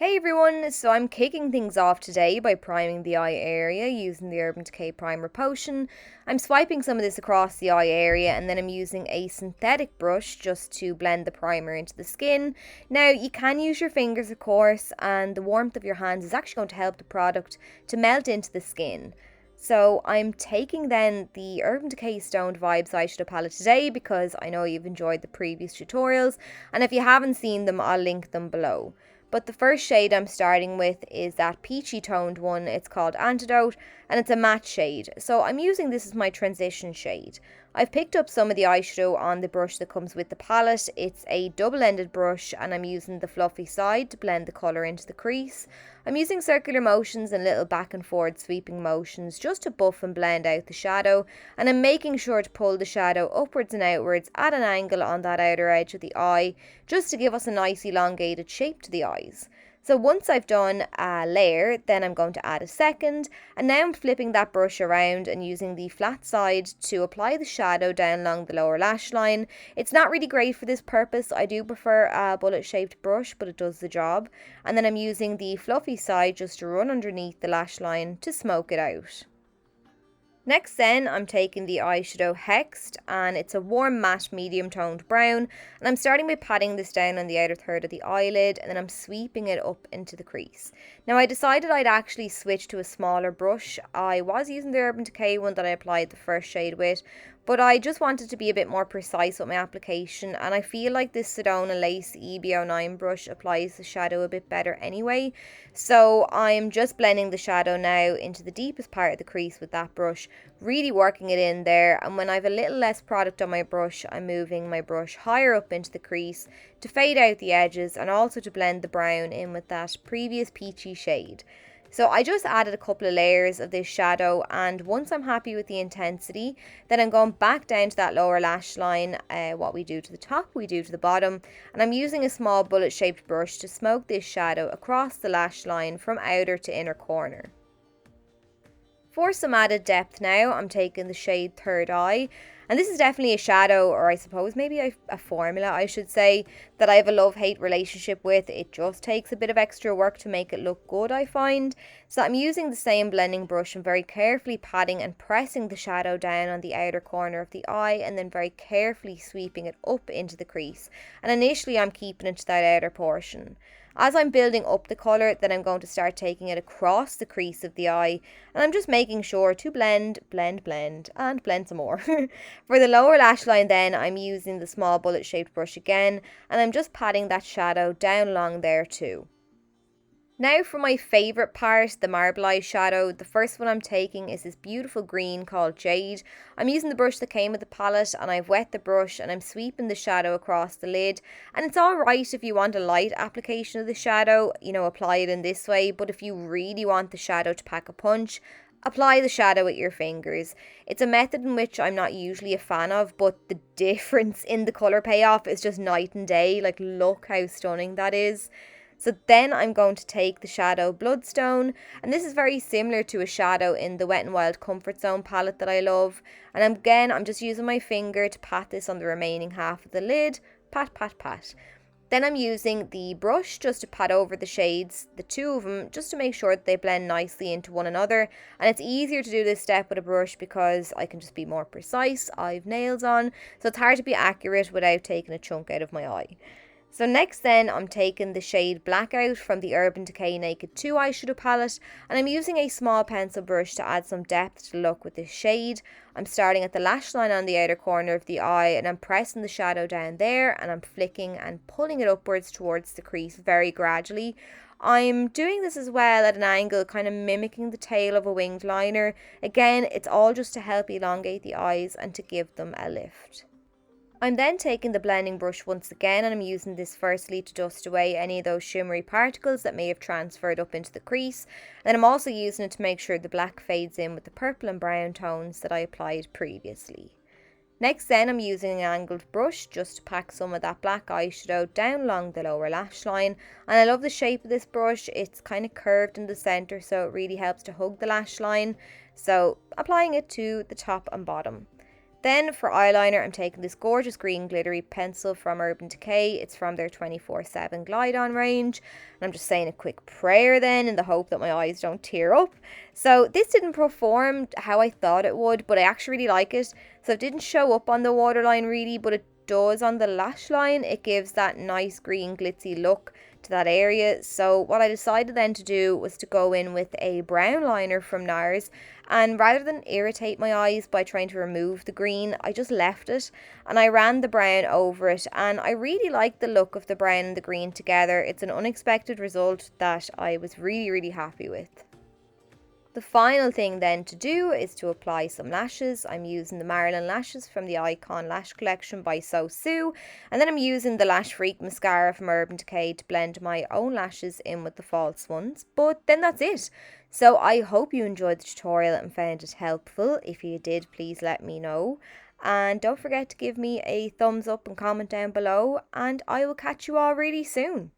Hey everyone, so I'm kicking things off today by priming the eye area using the Urban Decay Primer Potion. I'm swiping some of this across the eye area and then I'm using a synthetic brush just to blend the primer into the skin. Now you can use your fingers of course, and the warmth of your hands is actually going to help the product to melt into the skin. So I'm taking then the Urban Decay Stoned Vibes eyeshadow palette today because I know you've enjoyed the previous tutorials, and if you haven't seen them I'll link them below. But the first shade I'm starting with is that peachy toned one. It's called Antidote and it's a matte shade. So I'm using this as my transition shade. I've picked up some of the eyeshadow on the brush that comes with the palette. It's a double-ended brush and I'm using the fluffy side to blend the colour into the crease. I'm using circular motions and little back and forward sweeping motions just to buff and blend out the shadow, and I'm making sure to pull the shadow upwards and outwards at an angle on that outer edge of the eye just to give us a nice elongated shape to the eyes. So once I've done a layer, then I'm going to add a second, and now I'm flipping that brush around and using the flat side to apply the shadow down along the lower lash line. It's not really great for this purpose. I do prefer a bullet shaped brush, but it does the job. And then I'm using the fluffy side just to run underneath the lash line to smoke it out. Next then, I'm taking the eyeshadow Hexed, and it's a warm matte medium toned brown, and I'm starting by patting this down on the outer third of the eyelid, and then I'm sweeping it up into the crease. Now I decided I'd actually switch to a smaller brush. I was using the Urban Decay one that I applied the first shade with, but I just wanted to be a bit more precise with my application, and I feel like this Sedona Lace EB09 brush applies the shadow a bit better anyway. So I'm just blending the shadow now into the deepest part of the crease with that brush, really working it in there, and when I have a little less product on my brush, I'm moving my brush higher up into the crease to fade out the edges and also to blend the brown in with that previous peachy shade. So I just added a couple of layers of this shadow, and once I'm happy with the intensity, then I'm going back down to that lower lash line. What we do to the top, we do to the bottom, and I'm using a small bullet shaped brush to smoke this shadow across the lash line from outer to inner corner. For some added depth now, I'm taking the shade Third Eye, and this is definitely a shadow, or I suppose maybe a formula I should say, that I have a love-hate relationship with. It just takes a bit of extra work to make it look good, I find. So I'm using the same blending brush and very carefully patting and pressing the shadow down on the outer corner of the eye, and then very carefully sweeping it up into the crease. And initially I'm keeping it to that outer portion. As I'm building up the colour, then I'm going to start taking it across the crease of the eye, and I'm just making sure to blend, and blend some more. For the lower lash line then, I'm using the small bullet shaped brush again, and I'm just patting that shadow down along there too. Now for my favourite part, the marble eyeshadow. The first one I'm taking is this beautiful green called Jade. I'm using the brush that came with the palette, and I've wet the brush and I'm sweeping the shadow across the lid. And it's alright if you want a light application of the shadow, apply it in this way. But if you really want the shadow to pack a punch, apply the shadow with your fingers. It's a method in which I'm not usually a fan of, but the difference in the colour payoff is just night and day. Like, look how stunning that is. So then I'm going to take the shadow Bloodstone, and this is very similar to a shadow in the Wet n Wild Comfort Zone palette that I love. And again, I'm just using my finger to pat this on the remaining half of the lid. Pat, pat, pat. Then I'm using the brush just to pat over the shades, the two of them, just to make sure that they blend nicely into one another. And it's easier to do this step with a brush because I can just be more precise. I've nails on, so it's hard to be accurate without taking a chunk out of my eye. So next then, I'm taking the shade Blackout from the Urban Decay Naked 2 eyeshadow palette, and I'm using a small pencil brush to add some depth to the look with this shade. I'm starting at the lash line on the outer corner of the eye, and I'm pressing the shadow down there, and I'm flicking and pulling it upwards towards the crease very gradually. I'm doing this as well at an angle, kind of mimicking the tail of a winged liner. Again, it's all just to help elongate the eyes and to give them a lift. I'm then taking the blending brush once again, and I'm using this firstly to dust away any of those shimmery particles that may have transferred up into the crease, and I'm also using it to make sure the black fades in with the purple and brown tones that I applied previously. Next then I'm using an angled brush just to pack some of that black eyeshadow down along the lower lash line, and I love the shape of this brush. It's kind of curved in the centre, so it really helps to hug the lash line. So applying it to the top and bottom. Then for eyeliner, I'm taking this gorgeous green glittery pencil from Urban Decay. It's from their 24/7 Glide On range. And I'm just saying a quick prayer then in the hope that my eyes don't tear up. So this didn't perform how I thought it would, but I actually really like it. So it didn't show up on the waterline really, but it does on the lash line. It gives that nice green glitzy look to that area. So what I decided then to do was to go in with a brown liner from NARS, and rather than irritate my eyes by trying to remove the green, I just left it and I ran the brown over it, and I really like the look of the brown and the green together. It's an unexpected result that I was really happy with. The final thing then to do is to apply some lashes. I'm using the Marilyn lashes from the Icon Lash Collection by So Sue, and then I'm using the Lash Freak mascara from Urban Decay to blend my own lashes in with the false ones. But then that's it. So I hope you enjoyed the tutorial and found it helpful. If you did, please let me know. And don't forget to give me a thumbs up and comment down below, and I will catch you all really soon.